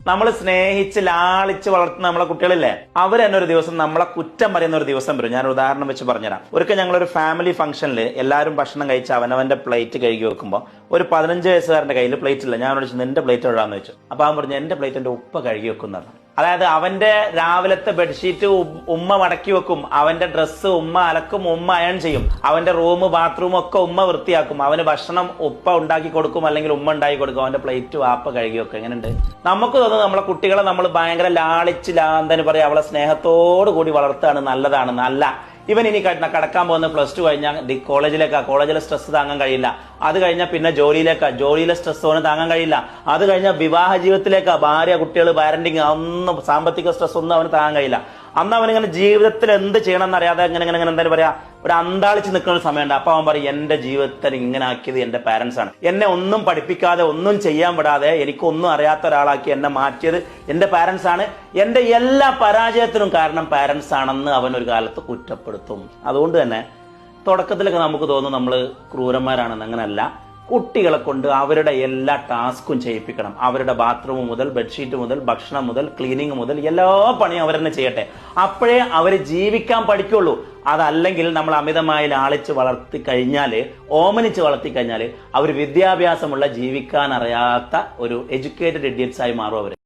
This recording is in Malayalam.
നമ്മൾ സ്നേഹിച്ച് ലാളിച്ച് വളർത്തുന്ന നമ്മളെ കുട്ടികളില്ലേ, അവർ തന്നെ ഒരു ദിവസം നമ്മളെ കുറ്റം പറയുന്ന ഒരു ദിവസം വരും. ഞാൻ ഉദാഹരണം വെച്ച് പറഞ്ഞുതരാം. ഒരിക്കൽ ഞങ്ങളൊരു ഫാമിലി ഫംഗ്ഷനിൽ എല്ലാവരും ഭക്ഷണം കഴിച്ച് അവനവന്റെ പ്ലേറ്റ് കഴുകി വെക്കുമ്പോൾ ഒരു 15 വയസ്സുകാരന്റെ കയ്യിൽ പ്ലേറ്റ് ഇല്ല. ഞാൻ വിളിച്ചു, നിന്റെ പ്ലേറ്റ് എഴുതാന്ന് വെച്ചു. അപ്പൊ അവൻ പറഞ്ഞു, എന്റെ പ്ലേറ്റ് എന്റെ ഉപ്പ കഴുകി വെക്കുന്നതാണ്. അതായത് അവന്റെ രാവിലത്തെ ബെഡ്ഷീറ്റ് ഉമ്മ മടക്കി വെക്കും, അവന്റെ ഡ്രസ്സ് ഉമ്മ അലക്കും, ഉമ്മ അയൺ ചെയ്യും, അവന്റെ റൂം ബാത്റൂം ഒക്കെ ഉമ്മ വൃത്തിയാക്കും, അവന് ഭക്ഷണം ഉപ്പ ഉണ്ടാക്കി കൊടുക്കും അല്ലെങ്കിൽ ഉമ്മ ഉണ്ടാക്കി കൊടുക്കും, അവന്റെ പ്ലേറ്റ് വാപ്പ കഴുകി വെക്കും. എങ്ങനെയുണ്ട്? നമുക്ക് തോന്നുന്നു നമ്മളെ കുട്ടികളെ നമ്മൾ ഭയങ്കര ലാളിച്ച് എന്താന്ന് പറയാ, അവളെ സ്നേഹത്തോടു കൂടി വളർത്താണ്, നല്ലതാണ്. നല്ല ഇവൻ ഇനി കടക്കാൻ പോകുന്ന +2 കഴിഞ്ഞാൽ കോളേജിലെ സ്ട്രെസ് താങ്ങാൻ കഴിയില്ല. അത് കഴിഞ്ഞാൽ പിന്നെ ജോലിയിലെ സ്ട്രെസ് അവന് താങ്ങാൻ കഴിയില്ല. അത് കഴിഞ്ഞാൽ വിവാഹ ജീവിതത്തിലേക്കാ, ഭാര്യ കുട്ടികൾ പാരന്റിങ്, ഒന്നും സാമ്പത്തിക സ്ട്രെസ് ഒന്നും അവന് താങ്ങാൻ കഴിയില്ല. അന്ന് അവനിങ്ങനെ ജീവിതത്തിൽ എന്ത് ചെയ്യണം എന്നറിയാതെ ഇങ്ങനെ എന്തായാലും പറയാ ഒരു അന്താളിച്ച് നിൽക്കുന്ന ഒരു സമയമുണ്ട്. അപ്പൊ അവൻ പറയും, എന്റെ ജീവിതത്തിൽ ഇങ്ങനെ ആക്കിയത് എന്റെ പാരന്റ്സ് ആണ്, എന്നെ ഒന്നും പഠിപ്പിക്കാതെ ഒന്നും ചെയ്യാൻ വിടാതെ എനിക്കൊന്നും അറിയാത്ത ഒരാളാക്കി എന്നെ മാറ്റിയത് എന്റെ പാരന്റ്സ് ആണ്, എന്റെ എല്ലാ പരാജയത്തിനും കാരണം പാരന്റ്സ് ആണെന്ന് അവൻ ഒരു കാലത്ത് കുറ്റപ്പെടുത്തും. അതുകൊണ്ട് തന്നെ തുടക്കത്തിലൊക്കെ നമുക്ക് തോന്നും നമ്മൾ ക്രൂരന്മാരാണെന്ന്. അങ്ങനെയല്ല. കുട്ടികളെ കൊണ്ട് അവരുടെ എല്ലാ ടാസ്കും ചെയ്യിപ്പിക്കണം. അവരുടെ ബാത്റൂം മുതൽ ബെഡ്ഷീറ്റ് മുതൽ ഭക്ഷണം മുതൽ ക്ലീനിങ് മുതൽ എല്ലാ പണിയും അവർ തന്നെ ചെയ്യട്ടെ. അപ്പോഴേ അവർ ജീവിക്കാൻ പഠിക്കുള്ളൂ. അതല്ലെങ്കിൽ നമ്മൾ അമിതമായി ലാളിച്ച് വളർത്തി കഴിഞ്ഞാല്, ഓമനിച്ച് വളർത്തി കഴിഞ്ഞാല് അവർ വിദ്യാഭ്യാസമുള്ള, ജീവിക്കാൻ അറിയാത്ത ഒരു എഡ്യൂക്കേറ്റഡ് ഇഡിയറ്റ്സ് ആയി മാറും അവർ.